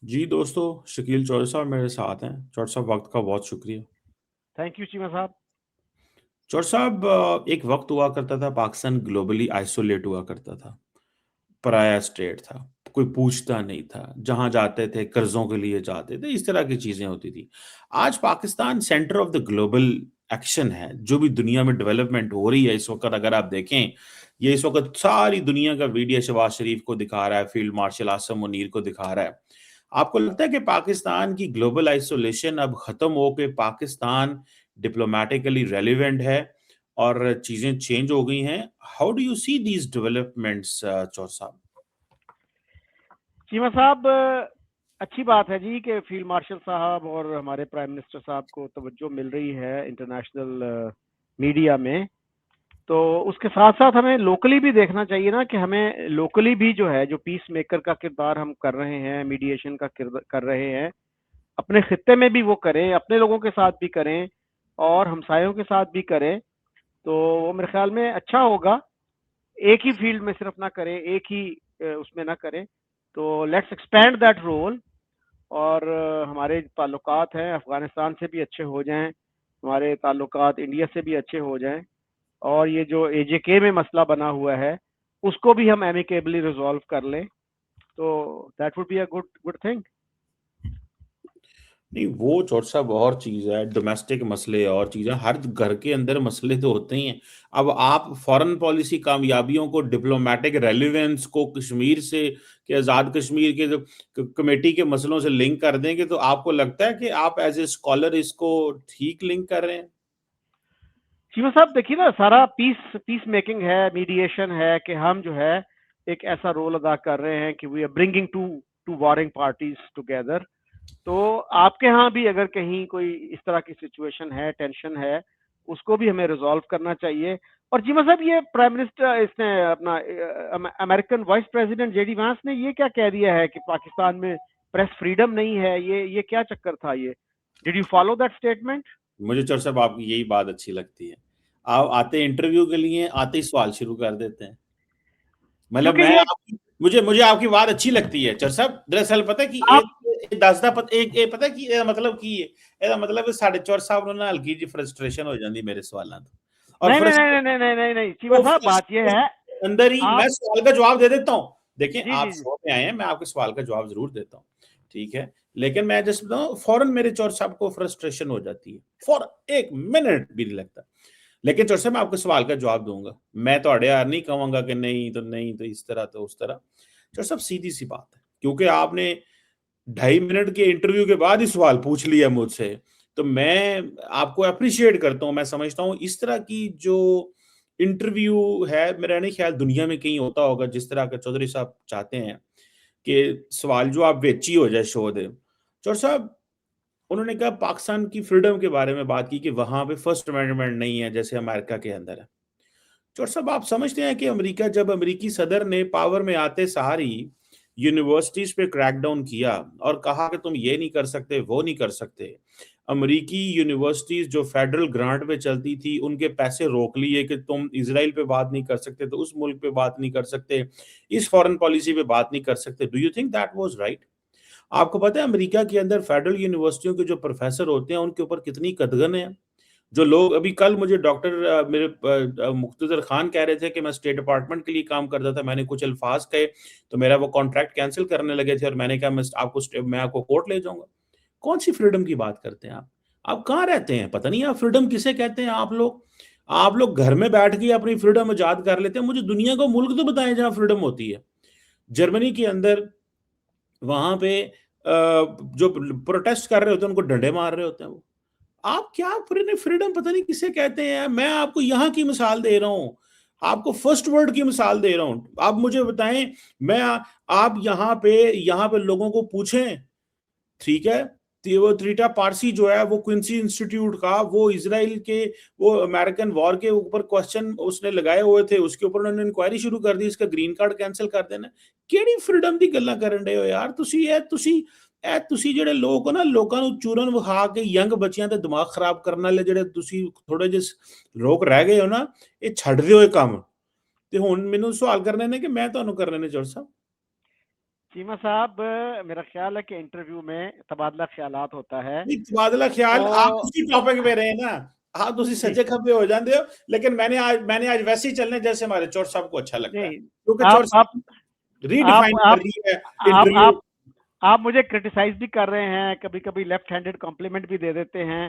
जी दोस्तों, शकील चौधरी साहब मेरे साथ हैं। चौधरी साहब, वक्त का बहुत शुक्रिया। थैंक यू चीमा साहब। चौधरी साहब, एक वक्त हुआ करता था पाकिस्तान ग्लोबली आइसोलेट हुआ करता था। पराया स्टेट था, कोई पूछता नहीं था, जहां जाते थे कर्जों के लिए जाते थे, इस तरह की चीजें होती थी। आज Pakistan centre of the global action है। जो भी दुनिया में डेवलपमेंट हो रही है इस वक्त, अगर आप देखें, ये इस वक्त सारी दुनिया का मीडिया शहबाज शरीफ को दिखा रहा है, फील्ड मार्शल आसम मुनीर को दिखा रहा है। आपको लगता है कि पाकिस्तान की ग्लोबल आइसोलेशन अब खत्म हो के पाकिस्तान डिप्लोमेटिकली रेलिवेंट है और चीजें चेंज हो गई हैं? How do you see these developments, चौर साहब? चीमा साहब, अच्छी बात है जी कि फील्ड मार्शल साहब और हमारे प्राइम मिनिस्टर साहब को तवज्जो मिल रही है इंटरनेशनल मीडिया में। तो उसके साथ साथ हमें लोकली भी देखना चाहिए ना, कि हमें लोकली भी जो है, जो पीस मेकर का किरदार हम कर रहे हैं, मीडिएशन का कर रहे हैं, अपने खित्ते में भी वो करें, अपने लोगों के साथ भी करें और हमसायों के साथ भी करें। तो वो मेरे ख्याल में अच्छा होगा। एक ही फील्ड में सिर्फ ना करें, एक ही उसमें ना करें। तो लेट्स एक्सपैंड दैट रोल। और हमारे ताल्लुकात हैं अफ़गानिस्तान से भी अच्छे हो जाएं, हमारे ताल्लुकात इंडिया से भी अच्छे हो जाएं, और ये जो एजेके में मसला बना हुआ है उसको भी हम एमिकेबली रिजॉल्व कर लें। तो that would be a good good thing. नहीं, वो चौट साहब और चीज है, डोमेस्टिक मसले और चीजें, हर घर के अंदर मसले तो होते ही हैं। अब आप फॉरेन पॉलिसी कामयाबियों को, डिप्लोमेटिक रेलिवेंस को कश्मीर से, कि आजाद कश्मीर के जो कमेटी के मसलों से लिंक कर देंगे, तो आपको लगता है कि आप एज ए स्कॉलर इसको ठीक लिंक कर रहे हैं? चीमा साहब, देखिए ना, सारा पीस पीस मेकिंग है, मीडिएशन है, कि हम जो है एक ऐसा रोल अदा कर रहे हैं कि we are bringing to two warring parties together. तो आपके यहाँ भी अगर कहीं कोई इस तरह की सिचुएशन है, टेंशन है, उसको भी हमें रिजॉल्व करना चाहिए। और जीमा साहब, ये प्राइम मिनिस्टर, इसने अपना अमेरिकन वाइस प्रेसिडेंट जेडी वांस ने ये क्या कह दिया है कि पाकिस्तान में प्रेस फ्रीडम नहीं है? ये क्या चक्कर था ये? Did you follow that statement? मुझे चौट साहब आपकी यही बात अच्छी लगती है। आप आते इंटरव्यू के लिए, आते ही सवाल शुरू कर देते हैं। मतलब क्योंकि मैं ये आपकी, मुझे मुझे आपकी बात अच्छी लगती है चर साहब। दरअसल पता है कि आप, ਇਹ ਦੱਸਦਾ ਪਤਾ ਇਹ ਪਤਾ ਕੀ ਇਹਦਾ ਮਤਲਬ ਕੀ ਹੈ? ਇਹਦਾ ਮਤਲਬ ਸਾਡੇ ਚੌਰ ਸਾਹਿਬ ਨੂੰ ਨਾ ਹਲਕੀ ਜੀ ਫਰਸਟ੍ਰੇਸ਼ਨ हो जाती मेरे सवालों तो। और नहीं नहीं नहीं नहीं फ्रस्ट्रेशन नहीं नहीं नहीं चीमा तो साहब, बात ये है। frustration अंदर ही मैं आप, सवाल का जवाब दे देता हूँ। देखिए, जी आप जी जी। शो पे आए हैं, मैं आपके सवाल का जवाब जरूर देता हूँ, ठीक है। लेकिन मैं जैसे बताऊँ, फौरन मेरे चौर साहब को फ्रस्ट्रेशन हो जाती है, फौरन, 1 मिनट भी नहीं लगता। लेकिन चौर साहब, मैं आपके सवाल का जवाब दूंगा। मैं तो यार नहीं कहूंगा कि नहीं तो नहीं, तो इस तरह तो उस तरह। चौर साहब, सीधी सी बात है, क्योंकि आपने 2.5 मिनट के इंटरव्यू के बाद ही सवाल पूछ लिया मुझसे, तो मैं आपको अप्रिशिएट करता हूं। मैं समझता हूं इस तरह की जो इंटरव्यू है, मेरा नहीं ख्याल दुनिया में कहीं होता होगा जिस तरह का चौधरी साहब चाहते हैं कि सवाल जो आप वेची हो जाए, शो दे। चौधरी साहब, उन्होंने कहा पाकिस्तान की फ्रीडम के बारे में बात की कि वहां पे फर्स्ट अमेंडमेंट नहीं है जैसे अमेरिका के अंदर है। चौधरी साहब, आप समझते हैं कि अमेरिका, जब अमेरिकी सदर ने पावर में आते सार ही यूनिवर्सिटीज पे क्रैकडाउन किया और कहा कि तुम ये नहीं कर सकते, वो नहीं कर सकते, अमेरिकी यूनिवर्सिटीज जो फेडरल ग्रांट पे चलती थी उनके पैसे रोक लिए कि तुम इसराइल पे बात नहीं कर सकते, तो उस मुल्क पे बात नहीं कर सकते, इस फॉरेन पॉलिसी पे बात नहीं कर सकते। Do you think that was right? आपको पता है अमेरिका के अंदर फेडरल यूनिवर्सिटियों के जो प्रोफेसर होते हैं उनके ऊपर कितनी कदगन है? जो लोग अभी कल मुझे डॉक्टर मेरे मुख्तदर खान कह रहे थे कि मैं स्टेट डिपार्टमेंट के लिए काम करता था, मैंने कुछ अल्फाज कहे तो मेरा वो कॉन्ट्रैक्ट कैंसिल करने लगे थे, और मैंने कहा मैं आपको कोर्ट ले जाऊंगा। कौन सी फ्रीडम की बात करते हैं आप कहाँ रहते हैं? पता नहीं आप फ्रीडम किसे कहते हैं? आप लोग घर में बैठ के अपनी फ्रीडम आजाद कर लेते हैं। मुझे दुनिया का मुल्क तो बताएं जहां फ्रीडम होती है। जर्मनी के अंदर, वहां पे जो प्रोटेस्ट कर रहे होते हैं उनको डंडे मार रहे होते हैं वो। आप क्या फ्रीडम पता नहीं किसे कहते हैं? मैं आपको यहाँ की मिसाल दे रहा हूँ, आपको फर्स्ट वर्ल्ड की मिसाल दे रहा हूँ। आप मुझे बताएं, मैं आप यहाँ पे लोगों को पूछें, ठीक है, तो वो त्रीटा पारसी जो है, वो क्विंसी इंस्टीट्यूट का, वो इसराइल के, वो अमेरिकन वॉर के ऊपर क्वेश्चन उसने लगाए हुए थे, उसके ऊपर उन्होंने इंक्वायरी शुरू कर दी, इसका ग्रीन कार्ड कैंसिल कर देना। केड़ी फ्रीडम ਦੀ ਗੱਲਾਂ ਕਰਨ ਰਹੇ ਹੋ ਯਾਰ? ਤੁਸੀਂ ਜਿਹੜੇ ਲੋਕ ਹੋ ਨਾ, ਲੋਕਾਂ ਨੂੰ ਚੂਰਨ ਵਿਖਾ ਕੇ ਯੰਗ ਬੱਚਿਆਂ ਦੇ ਦਿਮਾਗ ਖਰਾਬ ਕਰਨ ਵਾਲੇ ਜਿਹੜੇ ਤੁਸੀਂ ਥੋੜੇ ਜਿਹੇ ਲੋਕ ਰਹਿ ਗਏ ਹੋ ਨਾ, ਇਹ ਛੱਡ ਦਿਓ ਇਹ ਕੰਮ। ਤੇ ਹੁਣ ਮੈਨੂੰ ਸਵਾਲ ਕਰਨੇ ਨੇ ਕਿ ਮੈਂ ਤੁਹਾਨੂੰ ਕਰਨੇ ਨੇ, ਜੋਰ ਸਾਹਿਬ। चीमा साहब, मेरा ख्याल है कि इंटरव्यू में तबादला ख्यालात होता है। नहीं तबादला ख्याल आप उसी टॉपिक पे रहे ना, आप उसी सजे खबे हो जाते हो, लेकिन मैंने आज वैसे ही चलने जैसे हमारे चौर साहब को अच्छा लगता है, क्योंकि चौर साहब रीडिफाइन कर रही है इंटरव्यू। आप मुझे क्रिटिसाइज भी कर रहे हैं, कभी कभी लेफ्ट हैंडेड कॉम्प्लीमेंट भी दे देते हैं।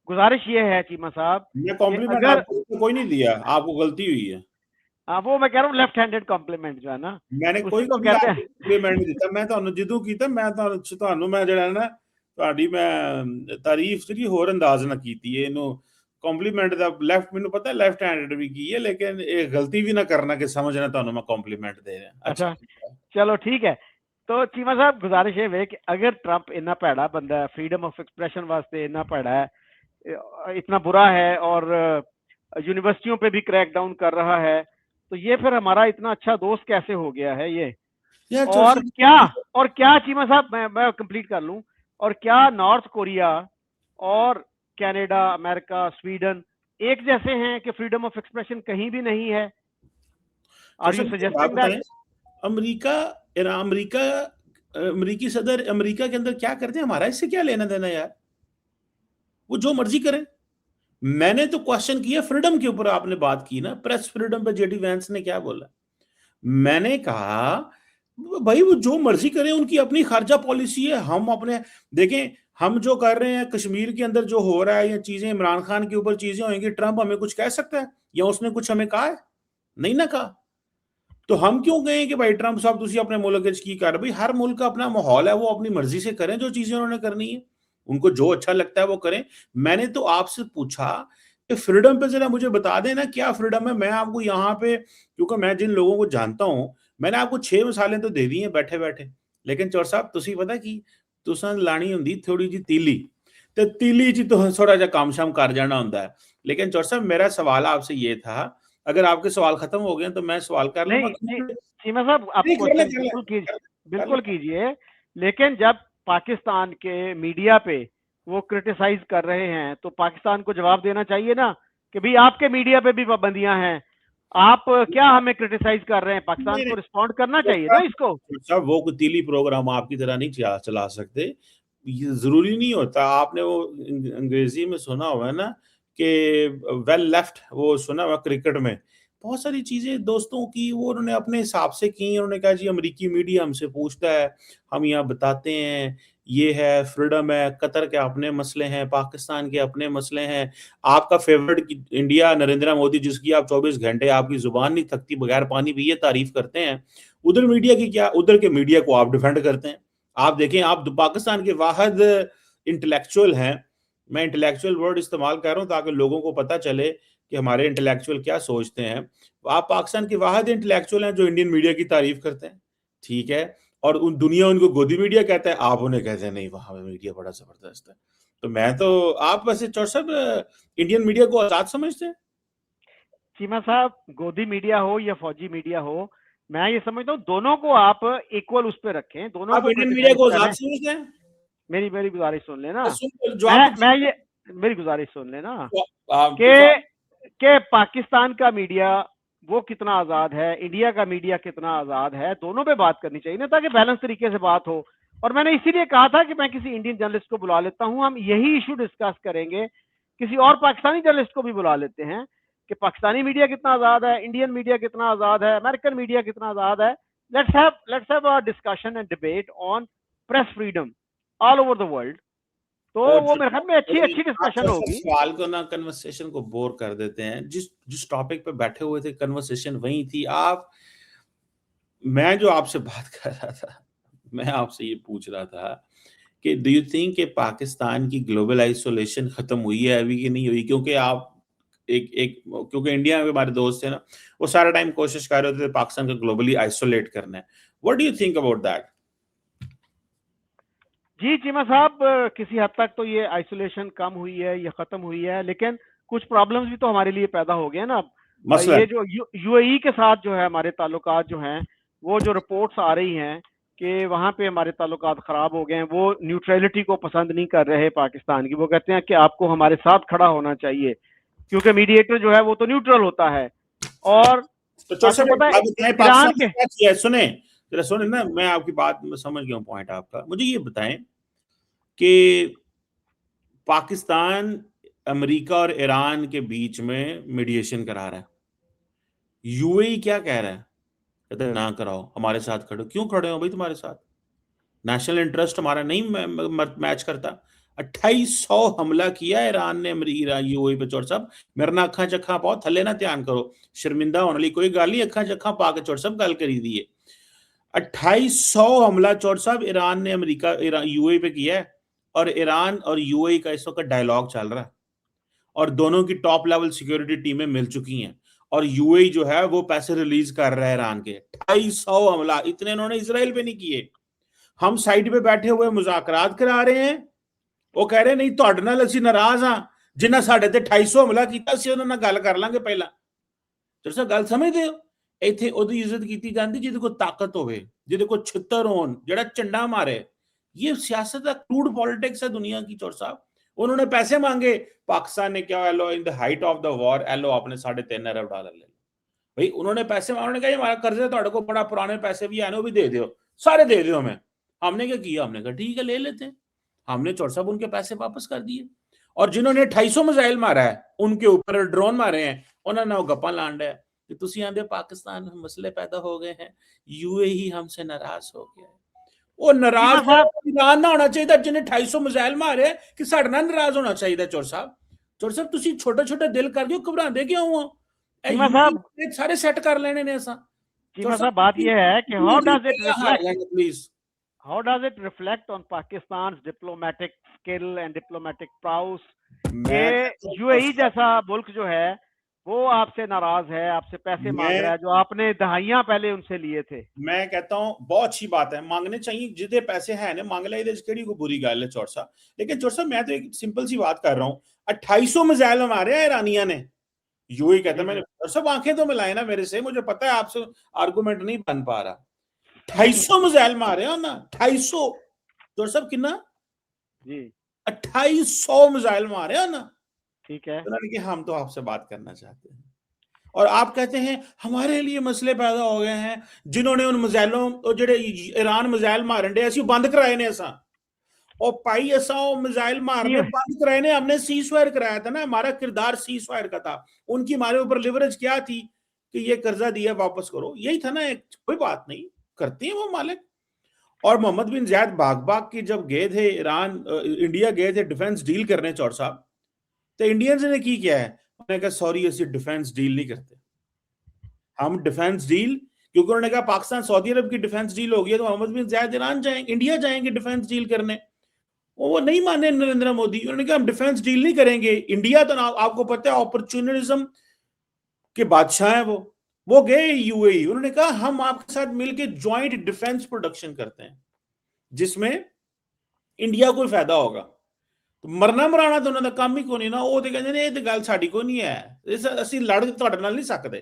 गुजारिश ये है चीमा साहब, मैं कॉम्प्लीमेंट अगर आपको कोई नहीं दिया, आपको गलती हुई है। वो मैं कह रहा हूँ लेफ्ट हैंडेड कॉम्प्लीमेंट जो है ना, मैंने कोई उसी को कहते हैं। कॉम्प्लीमेंट नहीं दिता, मैं ਤੁਹਾਨੂੰ ਜਦੋਂ ਕੀਤਾ ਮੈਂ ਤੁਹਾਨੂੰ ਮੈਂ ਜਿਹੜਾ ਨਾ ਤੁਹਾਡੀ ਮੈਂ ਤਾਰੀਫ ਜਿਹੜੀ ਹੋਰ ਅੰਦਾਜ਼ ਨਾਲ ਕੀਤੀ ਹੈ, ਇਹਨੂੰ ਕੰਪਲੀਮੈਂਟ ਦਾ ਲੈਫਟ ਮੈਨੂੰ ਪਤਾ ਲੈਫਟ ਹੈਂਡਡ ਵੀ ਕੀ ਹੈ, ਲੇਕਿਨ ਇਹ ਗਲਤੀ ਵੀ ਨਾ ਕਰਨਾ ਕਿ ਸਮਝਣਾ ਤੁਹਾਨੂੰ ਮੈਂ ਕੰਪਲੀਮੈਂਟ ਦੇ ਰਿਹਾ। अच्छा चलो ठीक है। तो चीमा साहब गुजारिश है कि अगर ट्रंप इतना भैड़ा बंदा है, फ्रीडम ऑफ एक्सप्रेशन वास्ते इतना भैड़ा है, इतना बुरा है और यूनिवर्सिटियों पे भी क्रैक डाउन कर रहा है, तो ये फिर हमारा इतना अच्छा दोस्त कैसे हो गया है ये? और क्या चीमा साहब, मैं कंप्लीट कर लूं, और क्या नॉर्थ कोरिया और कनाडा, अमेरिका, स्वीडन एक जैसे हैं कि फ्रीडम ऑफ एक्सप्रेशन कहीं भी नहीं है? Are you suggesting that? अमेरिकी सदर अमेरिका के अंदर क्या करते हैं, हमारा इससे क्या लेना देना यार, वो जो मर्जी करें। मैंने तो क्वेश्चन किया फ्रीडम के ऊपर, आपने बात की ना प्रेस फ्रीडम पे, जेडी वैंस ने क्या बोला, मैंने कहा भाई वो जो मर्जी करें, उनकी अपनी खारजा पॉलिसी है, हम अपने देखें, हम जो कर रहे हैं कश्मीर के अंदर जो हो रहा है, ये चीजें इमरान खान के ऊपर चीजें होंगी, ट्रंप हमें कुछ कह सकता है या उसने कुछ हमें कहा है? नहीं ना कहा, तो हम क्यों कहें कि भाई ट्रंप साहब तुसी अपने मुल्क की कर, भाई हर मुल्क का अपना माहौल है, वो अपनी मर्जी से करें जो चीजें उन्होंने करनी है, उनको जो अच्छा लगता है वो करें। मैंने तो आपसे पूछा कि फ्रीडम पे जरा मुझे बता देना क्या फ्रीडम है। मैं आपको यहाँ पे, क्योंकि मैं जिन लोगों को जानता हूं, मैंने आपको 6 मिसालें तो दे दी हैं बैठे बैठे, लेकिन चौर साहब तुसी पता की तुसां लानी हुंदी थोड़ी जी तीली, ते तीली जी तो थोड़ा जा काम शाम कर जाना होंदा है। लेकिन चौर साहब मेरा सवाल आपसे ये था, अगर आपके सवाल खत्म हो गए तो मैं सवाल कर लूंगा। चीमा साहब आप क्वेश्चन बिल्कुल कीजिए, लेकिन जब पाकिस्तान के मीडिया पे वो क्रिटिसाइज कर रहे हैं तो पाकिस्तान को जवाब देना चाहिए ना कि भाई आपके मीडिया पे भी पाबंदियां हैं, आप क्या हमें क्रिटिसाइज कर रहे हैं? पाकिस्तान को रिस्पॉन्ड करना चाहिए ना इसको। सब वो कुतीली प्रोग्राम आपकी तरह नहीं चला सकते, ये जरूरी नहीं होता। आपने वो अंग्रेजी में सुना हुआ है ना कि वेल लेफ्ट, वो सुना हुआ क्रिकेट में, बहुत सारी चीजें दोस्तों की वो उन्होंने अपने हिसाब से की, उन्होंने कहा जी अमेरिकी मीडिया हमसे पूछता है, हम यहाँ बताते हैं, ये है फ्रीडम है, कतर के अपने मसले हैं, पाकिस्तान के अपने मसले हैं, आपका फेवरेट इंडिया नरेंद्र मोदी जिसकी आप 24 घंटे आपकी जुबान नहीं थकती बगैर पानी पिए तारीफ करते हैं, उधर मीडिया की क्या, उधर के मीडिया को आप डिफेंड करते हैं। आप देखें, आप पाकिस्तान के वाहिद इंटेलेक्चुअल हैं, मैं इंटेलेक्चुअल वर्ड इस्तेमाल कर रहा हूं ताकि लोगों को पता चले कि हमारे इंटेलेक्चुअल क्या सोचते हैं। आप पाकिस्तान के वाहिद इंटेलेक्चुअल हैं जो इंडियन मीडिया की तारीफ करते हैं, ठीक है, और उन दुनिया उनको गोदी मीडिया कहता है, आप उन्हें कहते हैं नहीं वहां मीडिया बड़ा जबरदस्त है। तो मैं तो, आप वैसे चौर साहब इंडियन मीडिया को आजाद समझते हैं? चीमा साहब गोदी मीडिया हो या फौजी मीडिया हो, मैं ये समझता हूँ दोनों को आप इक्वल उस पर रखें, दोनों को इंडियन मीडिया को आजाद समझते हैं? मेरी गुजारिश सुन लेना, मैं ये मेरी गुजारिश सुन लेना कि पाकिस्तान का मीडिया वो कितना आजाद है, इंडिया का मीडिया कितना आजाद है, दोनों पे बात करनी चाहिए ना, ताकि बैलेंस तरीके से बात हो। और मैंने इसीलिए कहा था कि मैं किसी इंडियन जर्नलिस्ट को बुला लेता हूं, हम यही इशू डिस्कस करेंगे, किसी और पाकिस्तानी जर्नलिस्ट को भी बुला लेते हैं कि पाकिस्तानी मीडिया कितना आजाद है, इंडियन मीडिया कितना आजाद है, अमेरिकन मीडिया कितना आजाद है। Let's have a discussion and debate on press freedom all over the world. तो वो मेरे ख्याल में अच्छी डिस्कशन होगी। सवाल को ना, कन्वर्सेशन को बोर कर देते हैं, जिस टॉपिक पे बैठे हुए थे कन्वर्सेशन वही थी। मैं जो आपसे बात कर रहा था, मैं आपसे ये पूछ रहा था कि डू यू थिंक कि पाकिस्तान की ग्लोबल आइसोलेशन खत्म हुई है अभी कि नहीं हुई? क्योंकि आप क्योंकि इंडिया में हमारे दोस्त थे ना, वो सारा टाइम कोशिश कर रहे थे पाकिस्तान को ग्लोबली आइसोलेट करना है। What do you think about that? जी चीमा साहब, किसी हद तक तो ये आइसोलेशन कम हुई है या खत्म हुई है, लेकिन कुछ प्रॉब्लम्स भी तो हमारे लिए पैदा हो गए ना। ये जो यूएई के साथ जो है हमारे ताल्लुकात जो हैं, वो जो रिपोर्ट्स आ रही हैं कि वहाँ पे हमारे ताल्लुकात खराब हो गए हैं, वो न्यूट्रलिटी को पसंद नहीं कर रहे पाकिस्तान की। वो कहते हैं कि आपको हमारे साथ खड़ा होना चाहिए, क्योंकि मीडिएटर जो है वो तो न्यूट्रल होता है। और तो ईरान के सुने, जरा सुने ना, मैं आपकी बात में समझ गया हूँ पॉइंट आपका। मुझे ये बताएं कि पाकिस्तान अमेरिका और ईरान के बीच में मीडिएशन करा रहा है, यूएई क्या कह रहा है? कहते हैं ना कराओ, हमारे साथ खड़ो। क्यों खड़े हो भाई तुम्हारे साथ? नेशनल इंटरेस्ट हमारा नहीं मैच करता। 2800 हमला किया ईरान ने यूएई पे। चोर साहब मेरे ना अखा चखा पाओ, थले ना ध्यान करो, शर्मिंदा होने वाली कोई गल नहीं, अखा चखा पा के चोर साहब गल करी दी है। 2800 हमला चोर साहब ईरान ने यूएई पे किया है, और ईरान और यूएई का इस वक्त डायलॉग चल रहा है, और दोनों की टॉप लेवल सिक्योरिटी टीमें मिल चुकी हैं, और यूएई जो है वो पैसे रिलीज कर रहा है ईरान के। 250 हमला इतने इन्होंने इसराइल पे नहीं किए। हम साइड पे बैठे हुए मुज़ाकरात करा रहे हैं, वो कह रहे नहीं ਤੁਹਾਡੇ ਨਾਲ ਅਸੀਂ ਨਾਰਾਜ਼ ਹਾਂ, ਜਿਨ੍ਹਾਂ ਸਾਡੇ ਤੇ 250 ਹਮਲਾ ਕੀਤਾ ਸੀ ਉਹਨਾਂ ਨਾਲ ਗੱਲ ਕਰ ਲਾਂਗੇ ਪਹਿਲਾਂ। ਤੁਸੀਂ ਗੱਲ ਸਮਝਦੇ ਹੋ? ਇੱਥੇ ਉਹਦੀ ਇੱਜ਼ਤ ਕੀਤੀ ਜਾਂਦੀ ਜਿਹਦੇ ਕੋਲ ਤਾਕਤ ਹੋਵੇ, ਜਿਹਦੇ ਕੋਲ ਛਿੱਤਰ ਹੋਣ, ਜਿਹੜਾ ਝੰਡਾ ਮਾਰੇ। ये सियासत है, क्रूड पॉलिटिक्स है दुनिया की। चोर साहब उन्होंने पैसे मांगे, पाकिस्तान ने क्या, hello in the height of the war, hello आपने $3.5 अरब ले लो भाई। उन्होंने पैसे मांगे, उन्होंने कहा हमारा कर्ज है थोड़े को बड़ा, पुराने पैसे भी है ना, वो भी दे दो, सारे दे दो हमें। हमने क्या किया? हमने कहा ठीक है ले लेते हैं। हमने चोर साहब उनके पैसे वापस कर दिए, और जिन्होंने 250 मिसाइल मारा है उनके ऊपर ड्रोन मारे हैं, उन्होंने वो गप्पा लांडा है कि तुसी आंदे पाकिस्तान में मसले पैदा हो गए हैं, यूएई हमसे नाराज हो गया है। वो नाराज ईरान ना होना चाहिए जिन्हें 250 मिसाइल मारे कि साडे नाल नाराज होना चाहिए। चोर साहब, चोर साहब तुसी छोटे छोटे दिल कर दियो, घबरांदे क्यों हो? सारे सेट कर लेने ने असा। चीमा साहब बात ये है कि how does it reflect on Pakistan's diplomatic skill and diplomatic prowess कि यूएई जैसा मुल्क जो है वो आपसे नाराज है, आपसे पैसे मांग रहा है जो आपने दहाइयां पहले उनसे लिए थे। मैं कहता हूं बहुत अच्छी बात है, मांगने चाहिए, जितने पैसे हैं ने मांग ले, केड़ी को बुरी गल है चोर साहब। लेकिन चोर साहब मैं तो एक सिंपल सी बात कर रहा हूं, 2800 मिसाइल मारे हैं ईरानिया ने। यूएई कहता है मैंने, सब आंखें तो मिलाए ना मेरे से, मुझे पता है आपसे आर्गुमेंट नहीं बन पा रहा। 250 मिसाइल मारे हो ना, 250 चोर साहब कितना जी, 2800 मिसाइल मारे हो ना, ठीक है। उन्होंने कि हम तो आपसे बात करना चाहते हैं, और आप कहते हैं हमारे लिए मसले पैदा हो गए हैं, जिन्होंने उन मिसाइलों जेडे ईरान मिसाइल मारन दे असि बंद कराए ने। असा और भाई असा मिसाइल मारने बंद कराए ने, हमने सीज फायर कराया था ना, हमारा किरदार सीज फायर का था। उनकी हमारे ऊपर लिवरेज क्या थी कि ये कर्जा दिया वापस करो, यही था ना। कोई बात नहीं, करते हैं वो मालिक। और मोहम्मद बिन जायद भाग की जब गए थे इंडिया गए थे डिफेंस डील करने चौर साहब, तो इंडियंस ने की क्या है, उन्होंने कहा सॉरी असि डिफेंस डील नहीं करते, हम डिफेंस डील, क्योंकि उन्होंने कहा पाकिस्तान सऊदी अरब की डिफेंस डील हो गई है, तो मोहम्मद बिन जायद ईरान जाएंगे, इंडिया जाएंगे डिफेंस डील करने। वो नहीं माने नरेंद्र मोदी, उन्होंने कहा हम डिफेंस डील नहीं करेंगे। इंडिया तो आपको पता है अपॉर्चुनिज्म के बादशाह है वो गए यूएई, उन्होंने कहा हम आपके साथ मिलकर ज्वाइंट डिफेंस प्रोडक्शन करते हैं जिसमें इंडिया को फायदा होगा। तो मरना मराना तो उन्होंने काम ही को नहीं ना, वो तो कहते ये तो गल साड़ी को नहीं है, असि लड़ तुहाडे नाल नहीं सकते।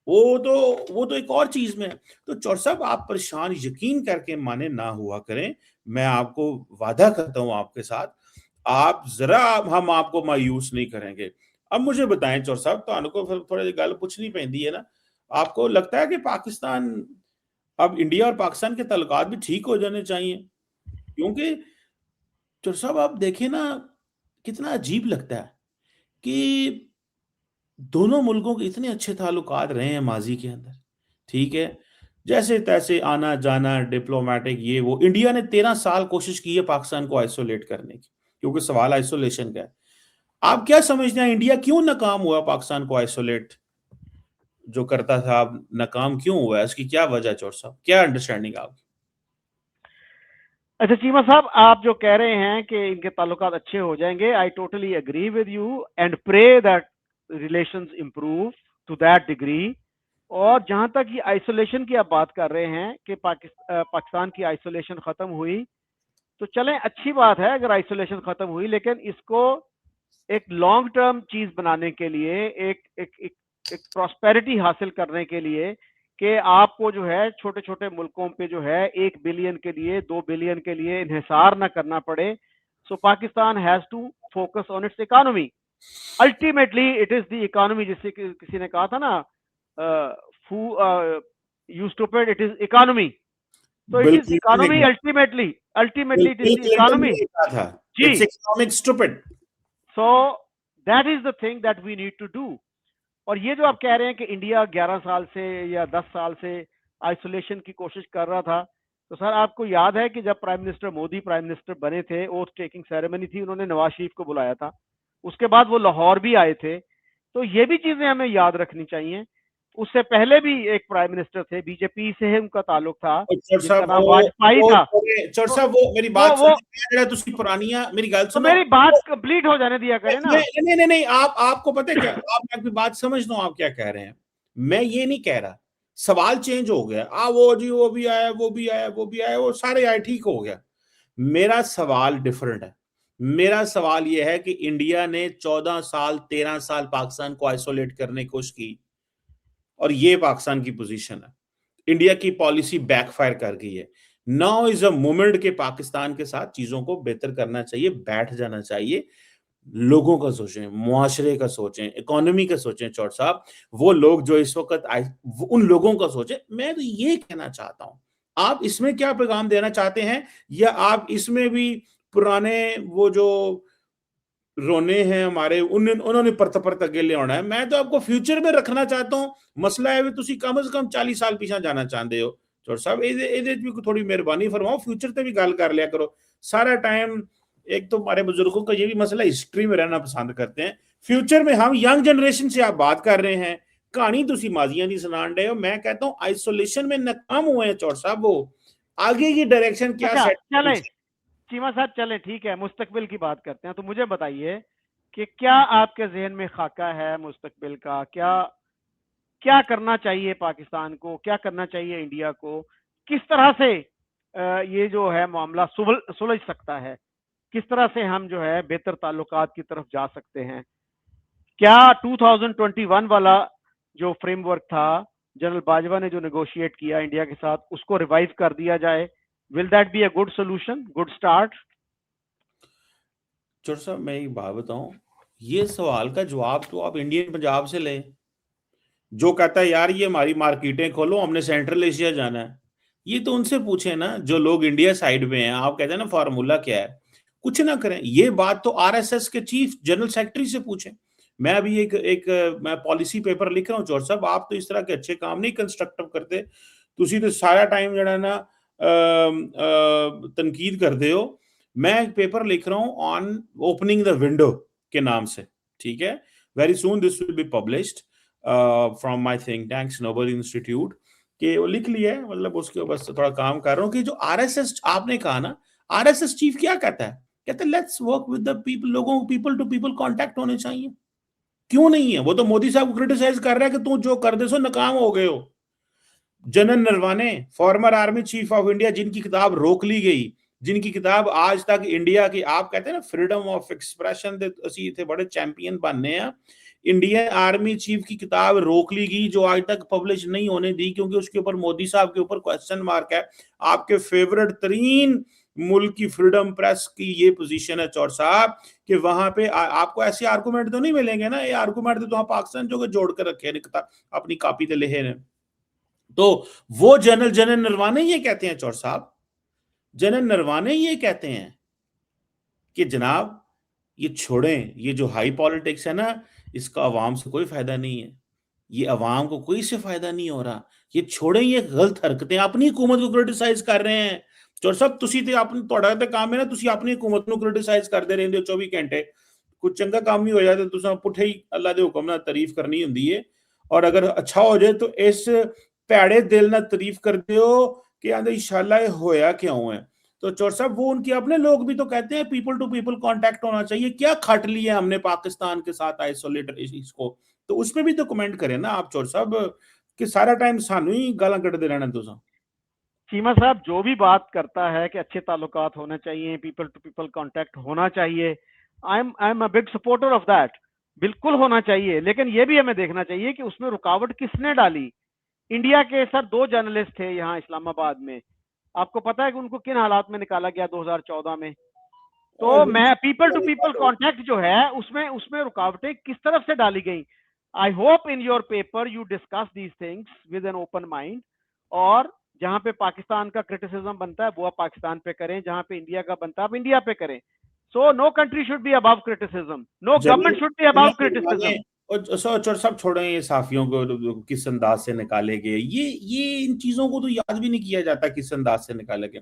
वो तो एक और चीज में है। तो चौर साहब आप परेशान यकीन करके माने ना हुआ करें, मैं आपको वादा करता हूं आपके साथ, आप जरा हम आपको मायूस नहीं करेंगे। अब मुझे बताएं चौर साहब, तो थोड़ी गल पूछनी पैंदी है ना, आपको लगता है कि पाकिस्तान, अब इंडिया और पाकिस्तान के ताल्लुकात भी ठीक हो जाने चाहिए? क्योंकि चौर साहब आप देखें ना, कितना अजीब लगता है कि दोनों मुल्कों के इतने अच्छे ताल्लुकात रहे हैं माजी के अंदर, ठीक है, जैसे तैसे आना जाना डिप्लोमेटिक ये वो। इंडिया ने 13 साल कोशिश की है पाकिस्तान को आइसोलेट करने की, क्योंकि सवाल आइसोलेशन का है। आप क्या समझते हैं इंडिया क्यों नाकाम हुआ पाकिस्तान को आइसोलेट जो करता था, अब नाकाम क्यों हुआ है? इसकी क्या वजह चौर साहब, क्या अंडरस्टैंडिंग आपकी? अच्छा चीमा साहब, आप जो कह रहे हैं कि इनके ताल्लुकात अच्छे हो जाएंगे, I totally agree with you and pray that relations improve to that degree. और जहां तक ये आइसोलेशन की आप बात कर रहे हैं कि पाकिस्तान की आइसोलेशन खत्म हुई, तो चलें अच्छी बात है अगर आइसोलेशन खत्म हुई, लेकिन इसको एक लॉन्ग टर्म चीज बनाने के लिए, एक एक एक, एक प्रॉस्पेरिटी हासिल करने के लिए कि आपको जो है छोटे छोटे मुल्कों पे जो है 1 बिलियन के लिए 2 बिलियन के लिए इन्हिसार ना करना पड़े। So Pakistan has to focus on its economy. Ultimately it is the economy, जिससे किसी ने कहा था ना, you stupid, it is economy. तो it is economy ultimately it is the economy जी। It's economic stupid. So that is the thing that we need to do. और ये जो आप कह रहे हैं कि इंडिया 11 साल से या 10 साल से आइसोलेशन की कोशिश कर रहा था, तो सर आपको याद है कि जब prime minister Modi prime minister बने थे, ओथ टेकिंग सेरेमनी थी, उन्होंने नवाज शरीफ को बुलाया था, उसके बाद वो लाहौर भी आए थे। तो ये भी चीजें हमें याद रखनी चाहिए। उससे पहले भी एक प्राइम मिनिस्टर थे, बीजेपी से उनका ताल्लुक था, जिनका नाम वाजपेयी था। चौर साहब वो मेरी बात सुनिए, तुसी पुरानियां मेरी गल तो सुनो, मेरी बात कंप्लीट हो जाने दिया करें ना। नहीं, आपको पता है क्या, आप मैं बात समझ लो आप क्या कह रहे हैं। मैं ये नहीं कह रहा, सवाल चेंज हो गया, वो जी वो भी आया, वो भी आया, वो भी आया, वो सारे आए, ठीक हो गया। मेरा सवाल डिफरेंट है। मेरा सवाल यह है कि इंडिया ने 14 साल 13 साल पाकिस्तान को आइसोलेट करने की कोशिश की, और ये पाकिस्तान की पोजीशन है। इंडिया की पॉलिसी बैकफायर कर गई है। नाउ इज अ मोमेंट के पाकिस्तान के साथ चीजों को बेहतर करना चाहिए, बैठ जाना चाहिए, लोगों का सोचें, मुआशरे का सोचें, इकोनॉमी का सोचें। चौड़ साहब, वो लोग जो इस वक्त उन लोगों का सोचें। मैं तो ये कहना चाहता हूं, आप इसमें क्या पैगाम देना चाहते हैं, या आप इसमें भी पुराने वो जो रोने हैं हमारे उन्होंने परत परत अगे ले आना है। मैं तो आपको फ्यूचर में रखना चाहता हूं। मसला है भी तुसी कम से कम 40 साल पीछे जाना चाहते हो। चौड़ साहब ਇਹਦੇ भी थोड़ी मेहरबानी फरमाओ, फ्यूचर पे भी गल कर लिया करो सारा टाइम। एक तो हमारे बुजुर्गों का ये भी मसला, हिस्ट्री में रहना पसंद करते हैं। फ्यूचर में हम यंग जनरेशन से आप बात कर रहे हैं, कहानी तुसी माजियां दी सुनान रहे हो। मैं कहता हूं आइसोलेशन में नाकाम हुए हैं चौड़ साहब, वो आगे की डायरेक्शन क्या सेट चलें चीमा साहब, चलें ठीक है, मुस्तकबिल की बात करते हैं। तो मुझे बताइए कि क्या आपके जहन में खाका है मुस्तकबिल का, क्या करना चाहिए पाकिस्तान को, क्या करना चाहिए इंडिया को, किस तरह से ये जो है मामला सुलझ सकता है, किस तरह से हम जो है बेहतर ताल्लुकात की तरफ जा सकते हैं? क्या 2021 वाला जो फ्रेमवर्क था, जनरल बाजवा ने जो नेगोशिएट किया इंडिया के साथ, उसको रिवाइव कर दिया जाए? Will that be a good solution, good start? चौड़ साहब, मैं एक बात बताऊं, ये सवाल का जवाब तो आप इंडियन पंजाब से लें। जो कहता है यार ये हमारी मार्केटें खोलो, हमने सेंट्रल एशिया जाना है, ये तो उनसे पूछे ना जो लोग इंडिया साइड में हैं। आप कहते हैं ना फार्मूला क्या है, कुछ ना करें। ये बात तो आरएसएस के चीफ जनरल सेक्रेटरी से पूछें। मैं अभी एक मैं पॉलिसी पेपर लिख रहा हूँ चौड़ साहब, आप तो इस तरह के अच्छे काम नहीं कंस्ट्रक्टिव करते, तुसी तो सारा टाइम जड़ा ना तनकीद करते हो। मैं एक पेपर लिख रहा हूँ ऑन ओपनिंग द विंडो के नाम से, ठीक है। Very soon this will be published from my think tank Noble Institute, के वो लिख लिया है, मतलब उसके बस थोड़ा काम कर रहा हूँ। कि जो आरएसएस आपने कहा ना, आरएसएस चीफ क्या कहता है, कहते हैं let's work with the people, लोगों को पीपल टू पीपल कांटेक्ट होने चाहिए। क्यों नहीं है? वो तो मोदी साहब को क्रिटिसाइज कर रहा है कि तू जो कर दे सो नाकाम हो गए हो। General Naravane, farmer army chief of India, जिनकी किताब रोक ली गई, जिनकी किताब आज तक इंडिया की, आप कहते हैं ना फ्रीडम ऑफ एक्सप्रेशन दे ਅਸੀਂ इतने बड़े चैंपियन बनने हैं, इंडियन आर्मी चीफ की किताब रोक ली गई, जो आज तक पब्लिश नहीं होने दी, क्योंकि उसके ऊपर मोदी साहब के ऊपर क्वेश्चन मार्क है। आपके फेवरेट तरीन मुल्क की फ्रीडम प्रेस की ये पोजीशन है चौड़ साहब, कि वहां पे आपको ऐसे आर्गूमेंट तो नहीं मिलेंगे ना। ये आर्गूमेंट तो पाकिस्तान जो जोड़ कर रखे हैं अपनी कॉपी ते लिखे ने। तो वो जनरल नरवाने ये कहते हैं चौड़ साहब, जनरल नरवाने ये कहते हैं कि जनाब ये छोड़ें, ये जो हाई पॉलिटिक्स है ना, इसका अवाम से कोई फायदा नहीं है, ये अवाम को कोई से फायदा नहीं हो रहा, ये छोड़ें, ये गलत हरकतें, अपनी हुकूमत को क्रिटिसाइज कर रहे हैं। चौड़ साहब तुसी ते अपनी ਤੁਹਾਡਾ ਤੇ काम है ना, तुसी अपनी हुकूमत ਨੂੰ क्रिटिसाइज करते रहंदे हो 24 घंटे। कुछ चंगा काम ही हो जाए तो तुसा पुठे ही अल्लाह दे हुक्म ਨਾਲ तारीफ करनी ਹੁੰਦੀ है, और अगर अच्छा हो जाए तो इस ਭੈੜੇ दिल ਨਾਲ तारीफ करते हो कि आंदे इंशाल्लाह ये होया क्यों है। तो चौड़ साहब वो उनके अपने लोग भी तो कहते हैं पीपल टू पीपल कांटेक्ट होना चाहिए। क्या खट लिया हमने पाकिस्तान के साथ आइसोलेटेड इसको, तो उसमें भी तो कमेंट करें ना आप चौड़ साहब, कि सारा टाइम सानू ही गालां कटदे रहना तुसा। चीमा साहब जो भी बात करता है कि अच्छे ताल्लुकात होने चाहिए, पीपल टू पीपल कांटेक्ट होना चाहिए, I am a big supporter of that, बिल्कुल होना चाहिए। लेकिन ये भी हमें देखना चाहिए कि उसमें रुकावट किसने डाली। इंडिया के सर 2 जर्नलिस्ट थे यहाँ इस्लामाबाद में, आपको पता है कि उनको किन हालात में निकाला गया 2014 में? तो मैं पीपल टू पीपल कांटेक्ट जो है उसमें उसमें रुकावटें किस तरफ से डाली गई? I hope in your paper you discuss these things with an open mind, और जहां पे पाकिस्तान का क्रिटिसिज्म बनता है वो आप पाकिस्तान पे करें, जहां पे इंडिया का बनता है आप इंडिया पे करें। So no country should be above criticism, no government should be above criticism. और चोर सब छोड़े, ये साफियों को किस अंदाज से निकाले गए, ये इन चीजों को तो याद भी नहीं किया जाता किस अंदाज से निकाले गए।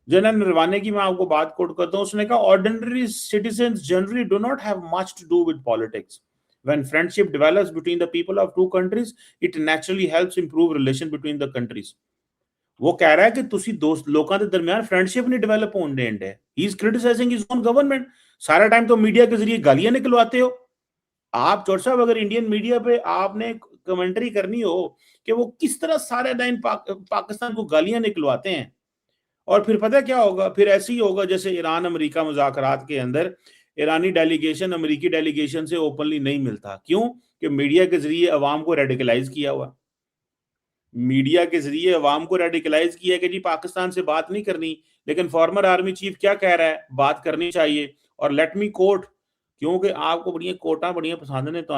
जनरल नरवाने की मैं आपको बात कोट करता हूँ, उसने कहा ordinary citizens generally do not have much to do with politics. When friendship develops between the people of two countries, it naturally helps improve relation between the countries. वो कह रहा है कि तुसी दोस्त लोगों के दरमियान फ्रेंडशिप नहीं डेवलप होने देंगे। He is criticising his own government. सारा टाइम तो मीडिया के जरिए गालियां निकलवाते हो आप। चौर साहब, अगर इंडियन मीडिया पे आपने कमेंट्री करनी हो कि वो किस तरह सारे टाइम पाकिस्तान को गालियां निकलवाते हैं, और फिर पता क्या होगा, फिर ऐसे ही होगा जैसे ईरान अमेरिका मुज़ाकरात के अंदर ईरानी डेलीगेशन अमेरिकी डेलीगेशन से ओपनली नहीं मिलता। क्यों? कि मीडिया के जरिए अवाम को रेडिकलाइज किया हुआ, मीडिया के जरिए अवाम को रेडिकलाइज किया कि जी पाकिस्तान से बात नहीं करनी, लेकिन फॉर्मर आर्मी चीफ क्या कह रहा है, बात करनी चाहिए। और लेट मी कोट, क्योंकि आपको बढ़िया कोटा बढ़िया पसंद ने तो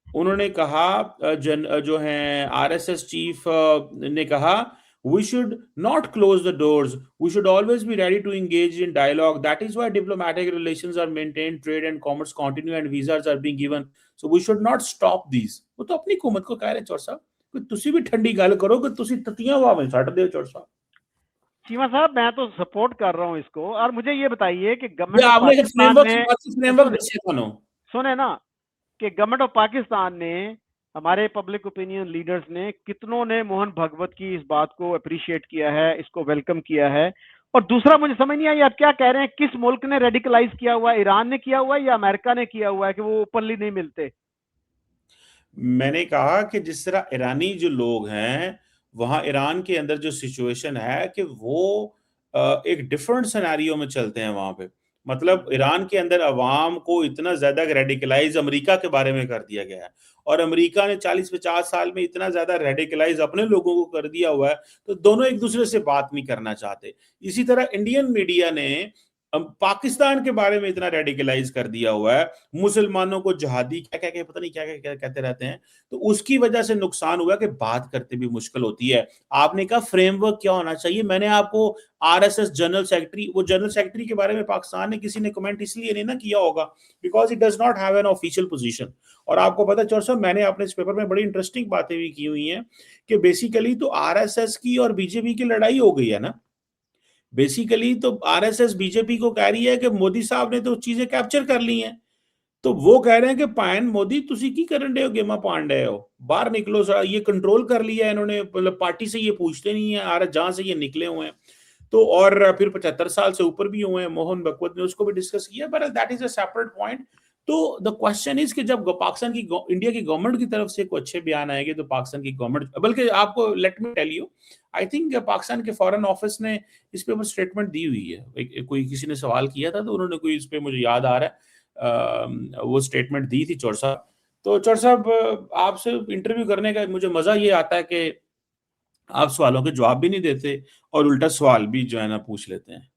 उन्होंने कहा जो है आरएसएस चीफ ने कहा, we should not close the doors, we should always be ready to engage in dialogue, that is why diplomatic relations are maintained, trade and commerce continue and visas are being given, so we should not stop these। वो तो अपनी हुकूमत को कह रहे चौर साहब कि तुसी भी ठंडी गल करो कि तुसी ततियां हवा में छट दो। चौर साहब, चीमा साहब, मैं तो सपोर्ट कर रहा हूँ इसको। और मुझे ये बताइए कि गवर्नमेंट ऑफ आपने पाकिस्तान फ्रेमवर्क सुने ना कि गवर्नमेंट ऑफ पाकिस्तान ने, हमारे पब्लिक ओपिनियन लीडर्स ने, कितनों ने मोहन भागवत की इस बात को अप्रिशिएट किया है, इसको वेलकम किया है। और दूसरा मुझे समझ नहीं आई, आप क्या कह रहे हैं, किस मुल्क ने रेडिकलाइज किया हुआ है, ईरान ने किया हुआ है या अमेरिका ने किया हुआ है कि वो ओपनली नहीं मिलते? मैंने कहा कि जिस तरह ईरानी जो लोग हैं वहां ईरान के अंदर जो सिचुएशन है कि वो एक डिफरेंट सिनेरियो में चलते हैं वहां पे। मतलब ईरान के अंदर अवाम को इतना ज्यादा रेडिकलाइज अमेरिका के बारे में कर दिया गया है, और अमेरिका ने 40-50 साल में इतना ज्यादा रेडिकलाइज अपने लोगों को कर दिया हुआ है, तो दोनों एक दूसरे से बात नहीं करना चाहते। इसी तरह इंडियन मीडिया ने पाकिस्तान के बारे में इतना रेडिकलाइज कर दिया हुआ है, मुसलमानों को जहादी क्या क्या क्या पता नहीं क्या क्या कहते रहते हैं, तो उसकी वजह से नुकसान हुआ कि बात करते भी मुश्किल होती है। आपने कहा फ्रेमवर्क क्या होना चाहिए, मैंने आपको आरएसएस जनरल सेक्रेटरी, वो जनरल सेक्रेटरी के बारे में पाकिस्तान ने किसी ने कमेंट इसलिए नहीं ना किया होगा because it does not have an official position. और आपको पता चौर साहब, मैंने अपने इस पेपर में बड़ी इंटरेस्टिंग बातें भी की हुई हैं कि बेसिकली तो आरएसएस की और बीजेपी की लड़ाई हो गई है ना। बेसिकली तो आरएसएस बीजेपी को कह रही है कि मोदी साहब ने तो चीजें कैप्चर कर ली हैं, तो वो कह रहे हैं कि पायन मोदी तुसी की करन डे हो, गेमा पान रहे हो, बाहर निकलो, ये कंट्रोल कर लिया है इन्होंने, मतलब पार्टी से ये पूछते नहीं है, आ जहां से ये निकले हुए हैं। तो और फिर 75 साल से ऊपर भी हुए हैं, मोहन भगवत ने उसको भी डिस्कस किया, but that is a separate point. तो द क्वेश्चन इज कि जब पाकिस्तान की इंडिया की गवर्नमेंट की तरफ से कोई अच्छे बयान आएंगे तो पाकिस्तान की गवर्नमेंट, बल्कि आपको let me tell you, I think Pakistan के फॉरेन ऑफिस ने इस पे स्टेटमेंट दी हुई है। कोई किसी ने सवाल किया था तो उन्होंने कोई इस पे, मुझे याद आ रहा है, वो स्टेटमेंट दी थी चौर साहब। तो चौर साहब, आपसे इंटरव्यू करने का मुझे मजा ये आता है कि आप सवालों के जवाब भी नहीं देते और उल्टा सवाल भी जो है ना पूछ लेते हैं।